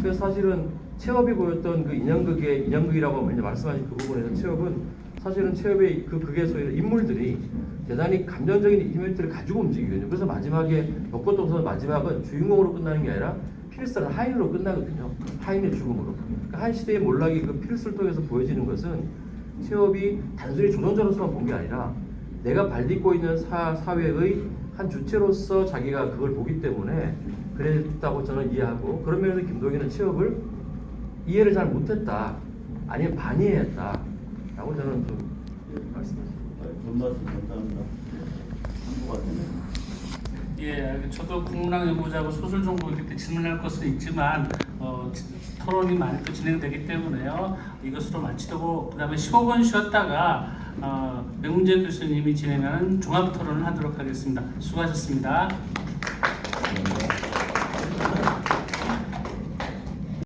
그래서 사실은 체협이 보였던 그 인형극이라고 말씀하신 그 부분에서 체협은 사실은 체협의 그 극에서의 인물들이 대단히 감정적인 이벤트를 가지고 움직이거든요. 그래서 마지막에 벚꽃동산 마지막은 주인공으로 끝나는 게 아니라 필스는 하인으로 끝나거든요. 하인의 죽음으로. 그러니까 한 시대의 몰락이 그 필스를 통해서 보여지는 것은 체협이 단순히 조종자로서만 본 게 아니라 내가 발딛고 있는 사회의 한 주체로서 자기가 그걸 보기 때문에 그랬다고 저는 이해하고 그런 면에서 김동인은 체협을 이해를 잘 못했다. 아니면 반이해했다. 라고 저는 좀 말씀드립니다. 좋은 말씀 감사합니다. 한것 같네요. 예, 저도 국문학 연구자고 소설 전공이기 때문에 질문할 것은 있지만 토론이 많이 또 진행되기 때문에요. 이것으로 마치고 그다음에 15분 쉬었다가 명문재 교수님이 진행하는 종합 토론을 하도록 하겠습니다. 수고하셨습니다.